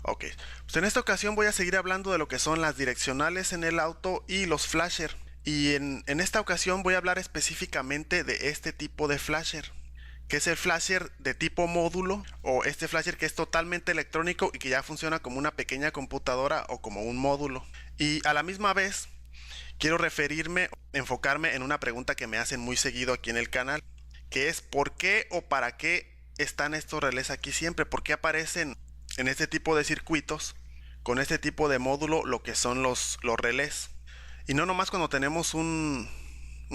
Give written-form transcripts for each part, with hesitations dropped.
Ok, pues en esta ocasión voy a seguir hablando de lo que son las direccionales en el auto y los flasher. Y en esta ocasión voy a hablar específicamente de este tipo de flasher, que es el flasher de tipo módulo, o este flasher que es totalmente electrónico y que ya funciona como una pequeña computadora o como un módulo. Y a la misma vez quiero enfocarme en una pregunta que me hacen muy seguido aquí en el canal, que es ¿por qué o para qué están estos relés aquí siempre? ¿Por qué aparecen en este tipo de circuitos, con este tipo de módulo, lo que son los relés? Y no nomás cuando tenemos un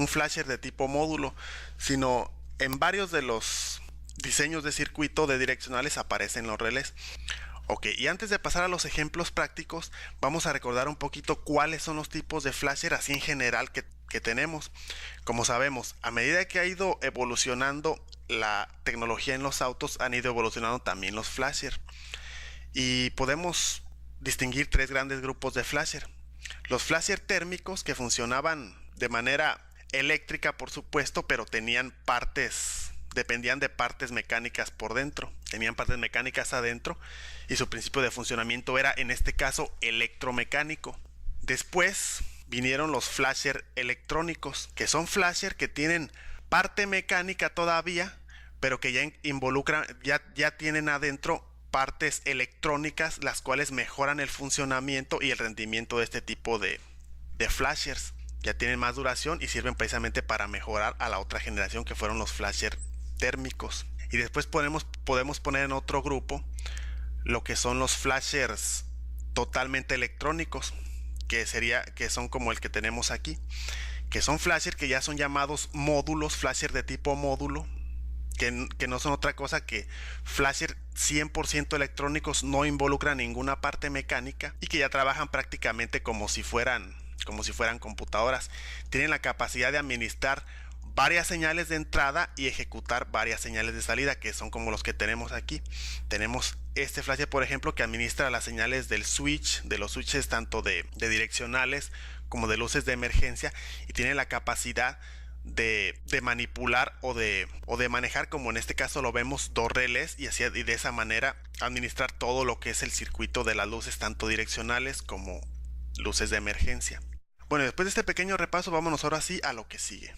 flasher de tipo módulo, sino en varios de los diseños de circuito de direccionales aparecen los relés. Ok, y antes de pasar a los ejemplos prácticos, vamos a recordar un poquito cuáles son los tipos de flasher así en general que tenemos. Como sabemos, a medida que ha ido evolucionando la tecnología en los autos, han ido evolucionando también los flasher. Y podemos distinguir tres grandes grupos de flasher. Los flasher térmicos, que funcionaban de manera eléctrica, por supuesto, pero dependían de partes mecánicas por dentro, tenían partes mecánicas adentro y su principio de funcionamiento era, en este caso, electromecánico. Después vinieron los flasher electrónicos, que son flasher que tienen parte mecánica todavía, pero que ya tienen adentro partes electrónicas, las cuales mejoran el funcionamiento y el rendimiento de este tipo de flashers. Ya tienen más duración y sirven precisamente para mejorar a la otra generación, que fueron los flasher térmicos. Y después podemos poner en otro grupo lo que son los flashers totalmente electrónicos, que son como el que tenemos aquí, que son flashers que ya son llamados módulos, flasher de tipo módulo, que no son otra cosa que flasher 100% electrónicos, no involucran ninguna parte mecánica y que ya trabajan prácticamente como si fueran computadoras. Tienen la capacidad de administrar varias señales de entrada y ejecutar varias señales de salida, que son como los que tenemos aquí. Tenemos este flasher, por ejemplo, que administra las señales del switch, de los switches tanto de direccionales como de luces de emergencia, y tiene la capacidad de manipular o de manejar, como en este caso lo vemos, dos relés, y de esa manera administrar todo lo que es el circuito de las luces tanto direccionales como luces de emergencia. Bueno, después de este pequeño repaso, vámonos ahora sí a lo que sigue.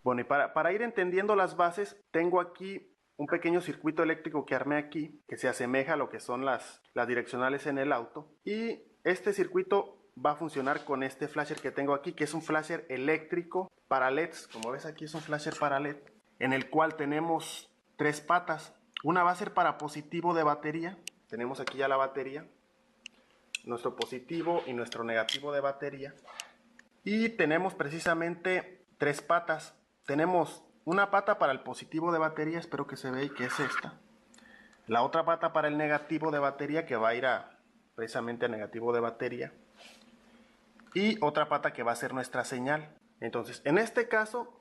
Bueno, y para ir entendiendo las bases, tengo aquí un pequeño circuito eléctrico que armé aquí, que se asemeja a lo que son las direccionales en el auto. Y este circuito va a funcionar con este flasher que tengo aquí, que es un flasher eléctrico para LEDs. Como ves, aquí es un flasher para LED, en el cual tenemos tres patas. Una va a ser para positivo de batería. Tenemos aquí ya la batería, nuestro positivo y nuestro negativo de batería. Y tenemos precisamente tres patas. Tenemos una pata para el positivo de batería, espero que se vea, y que es esta. La otra pata para el negativo de batería, que va a ir precisamente a negativo de batería. Y otra pata que va a ser nuestra señal. Entonces, en este caso,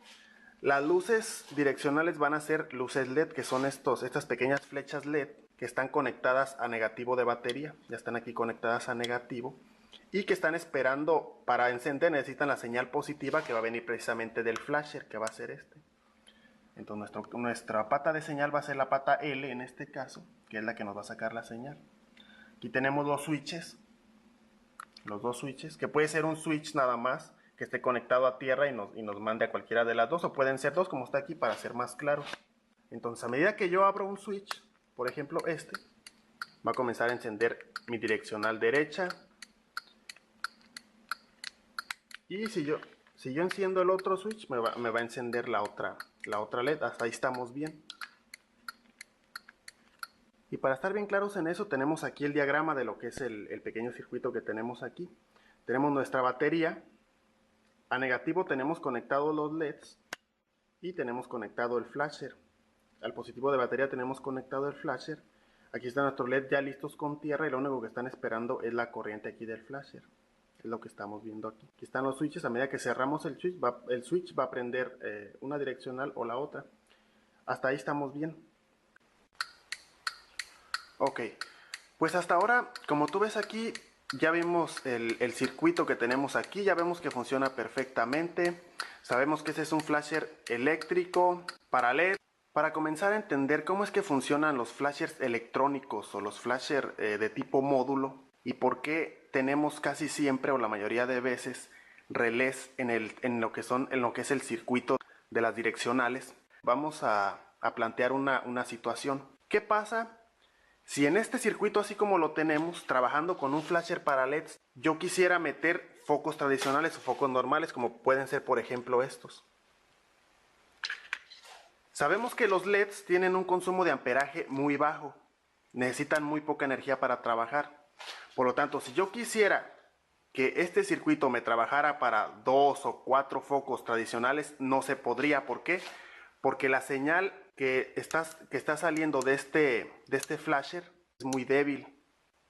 las luces direccionales van a ser luces LED, que son estas pequeñas flechas LED que están conectadas a negativo de batería. Ya están aquí conectadas a negativo. Y que están esperando para encender, necesitan la señal positiva, que va a venir precisamente del flasher, que va a ser este. Entonces nuestra pata de señal va a ser la pata L en este caso, que es la que nos va a sacar la señal. Aquí tenemos los dos switches, que puede ser un switch nada más que esté conectado a tierra y nos mande a cualquiera de las dos, o pueden ser dos como está aquí para ser más claro. Entonces, a medida que yo abro un switch, por ejemplo este, va a comenzar a encender mi direccional derecha. Y si yo enciendo el otro switch, me va a encender la otra LED. Hasta ahí estamos bien. Y para estar bien claros en eso, tenemos aquí el diagrama de lo que es el pequeño circuito que tenemos aquí. Tenemos nuestra batería. A negativo tenemos conectados los LEDs y tenemos conectado el flasher. Al positivo de batería tenemos conectado el flasher. Aquí están nuestros LEDs ya listos con tierra, y lo único que están esperando es la corriente aquí del flasher. Es lo que estamos viendo aquí. Aquí están los switches. A medida que cerramos el switch va a prender una direccional o la otra. Hasta ahí estamos bien. Ok, pues hasta ahora, como tú ves aquí, ya vimos el circuito que tenemos aquí. Ya vemos que funciona perfectamente. Sabemos que ese es un flasher eléctrico para LED, Para comenzar a entender cómo es que funcionan los flashers electrónicos o los flashers de tipo módulo y por qué tenemos casi siempre o la mayoría de veces relés en lo que es el circuito de las direccionales, vamos a plantear una situación. ¿Qué pasa si en este circuito, así como lo tenemos, trabajando con un flasher para LEDs, yo quisiera meter focos tradicionales o focos normales, como pueden ser por ejemplo estos? Sabemos que los LEDs tienen un consumo de amperaje muy bajo, necesitan muy poca energía para trabajar. Por lo tanto, si yo quisiera que este circuito me trabajara para 2 o 4 focos tradicionales, no se podría. ¿Por qué? Porque la señal que está saliendo de este flasher es muy débil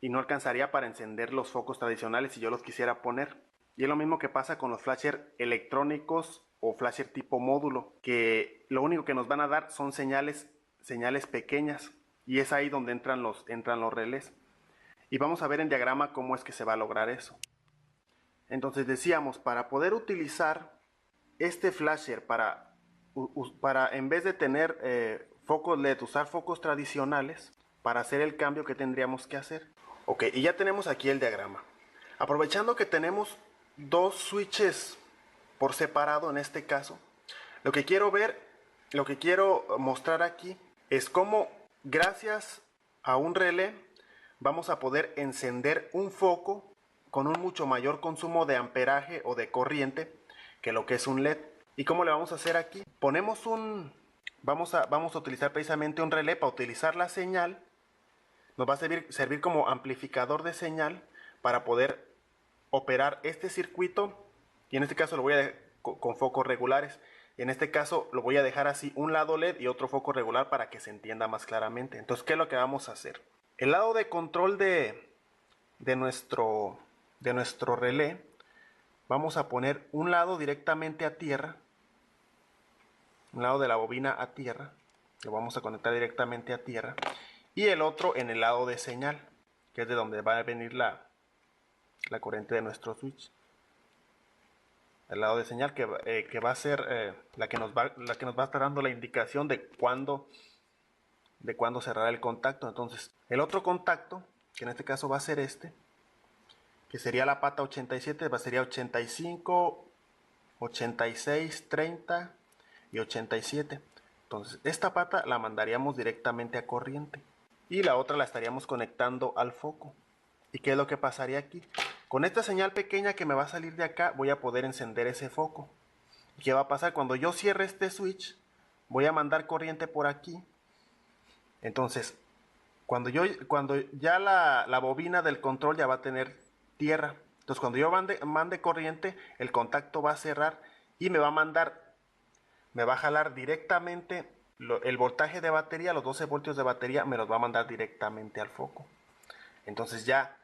y no alcanzaría para encender los focos tradicionales si yo los quisiera poner. Y es lo mismo que pasa con los flasher electrónicos o flasher tipo módulo, que lo único que nos van a dar son señales pequeñas, y es ahí donde entran los relés. Y vamos a ver en diagrama cómo es que se va a lograr eso. Entonces decíamos, para poder utilizar este flasher para en vez de tener focos LED, usar focos tradicionales, para hacer el cambio que tendríamos que hacer. Ok, y ya tenemos aquí el diagrama. Aprovechando que tenemos dos switches por separado en este caso, lo que quiero mostrar aquí es cómo, gracias a un relé, vamos a poder encender un foco con un mucho mayor consumo de amperaje o de corriente que lo que es un LED. ¿Y cómo le vamos a hacer aquí? Vamos a utilizar precisamente un relé para utilizar la señal. Nos va a servir como amplificador de señal para poder operar este circuito, y en este caso lo voy a dejar con focos regulares. En este caso lo voy a dejar así, un lado LED y otro foco regular, para que se entienda más claramente. Entonces, ¿qué es lo que vamos a hacer? El lado de control de nuestro relé, vamos a poner un lado directamente a tierra, un lado de la bobina a tierra, lo vamos a conectar directamente a tierra, y el otro en el lado de señal, que es de donde va a venir la corriente de nuestro switch. El lado de señal que va a ser la que nos va a estar dando la indicación de cuándo cerrar el contacto. Entonces, el otro contacto, que en este caso va a ser este, que sería la pata 87, sería 85, 86, 30 y 87. Entonces, esta pata la mandaríamos directamente a corriente y la otra la estaríamos conectando al foco. ¿Y qué es lo que pasaría aquí? Con esta señal pequeña que me va a salir de acá, voy a poder encender ese foco. ¿Y qué va a pasar? Cuando yo cierre este switch, voy a mandar corriente por aquí. Entonces, cuando ya la bobina del control ya va a tener tierra. Entonces, cuando yo mande corriente, el contacto va a cerrar y me va a jalar directamente el voltaje de batería, los 12 voltios de batería, me los va a mandar directamente al foco. Entonces ya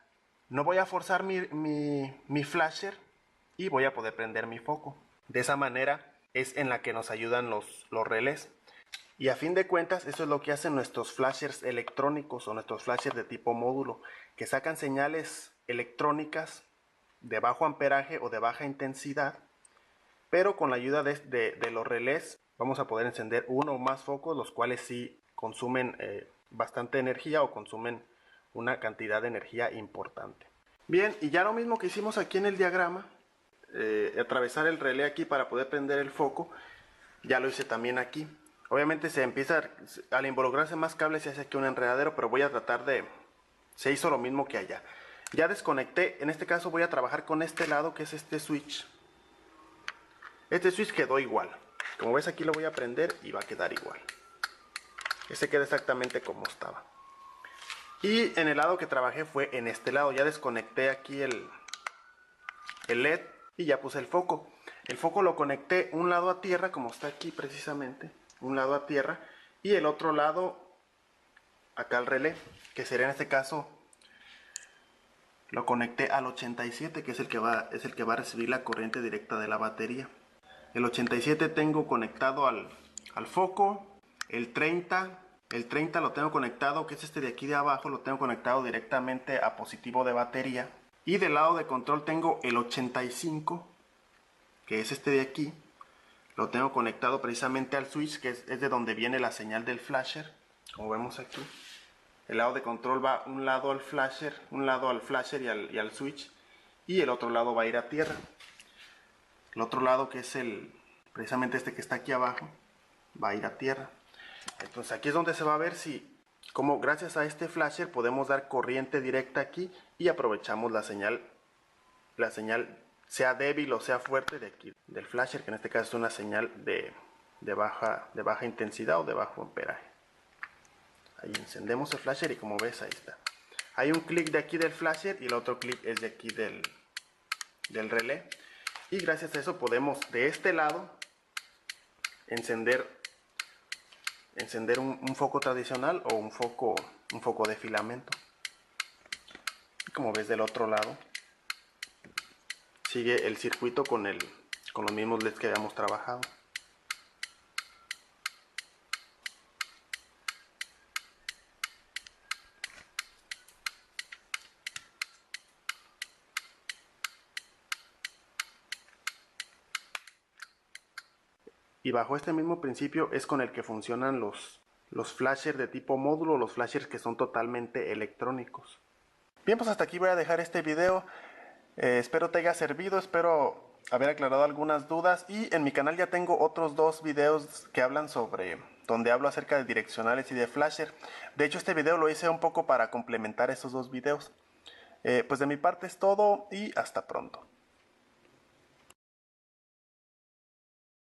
no voy a forzar mi flasher y voy a poder prender mi foco. De esa manera es en la que nos ayudan los relés. Y a fin de cuentas, eso es lo que hacen nuestros flashers electrónicos o nuestros flashers de tipo módulo, que sacan señales electrónicas de bajo amperaje o de baja intensidad, pero con la ayuda de los relés vamos a poder encender uno o más focos, los cuales sí consumen bastante energía o consumen una cantidad de energía importante. Bien, y ya lo mismo que hicimos aquí en el diagrama, atravesar el relé aquí para poder prender el foco, ya lo hice también aquí. Obviamente al involucrarse más cables se hace aquí un enredadero, pero voy a tratar se hizo lo mismo que allá. Ya desconecté, en este caso voy a trabajar con este lado, que es este switch. Este switch quedó igual. Como ves, aquí lo voy a prender y va a quedar igual. Este queda exactamente como estaba. Y en el lado que trabajé fue en este lado. Ya desconecté aquí el LED y ya puse el foco. El foco lo conecté un lado a tierra, como está aquí precisamente. Un lado a tierra y el otro lado acá al relé, que sería en este caso, lo conecté al 87, que es el que va a recibir la corriente directa de la batería. El 87 tengo conectado al foco. El 30 lo tengo conectado, que es este de aquí de abajo, lo tengo conectado directamente a positivo de batería. Y del lado de control tengo el 85, que es este de aquí, Lo tengo conectado precisamente al switch, que es de donde viene la señal del flasher, como vemos aquí. El lado de control va un lado al flasher, y al switch, y el otro lado va a ir a tierra. El otro lado, que es precisamente este que está aquí abajo, va a ir a tierra. Entonces aquí es donde se va a ver cómo gracias a este flasher podemos dar corriente directa aquí y aprovechamos la señal sea débil o sea fuerte de aquí del flasher, que en este caso es una señal de baja intensidad o de bajo amperaje. Ahí encendemos el flasher y como ves ahí está. Hay un clic de aquí del flasher y el otro clic es de aquí del relé. Y gracias a eso podemos de este lado encender un foco tradicional o un foco de filamento. Y como ves del otro lado sigue el circuito con los mismos LEDs que habíamos trabajado. Y bajo este mismo principio es con el que funcionan los flashers de tipo módulo, los flashers que son totalmente electrónicos. Bien, pues hasta aquí voy a dejar este video. Espero te haya servido, espero haber aclarado algunas dudas, y en mi canal ya tengo otros 2 videos que hablan donde hablo acerca de direccionales y de flasher. De hecho, este video lo hice un poco para complementar esos 2 videos. Pues de mi parte es todo y hasta pronto.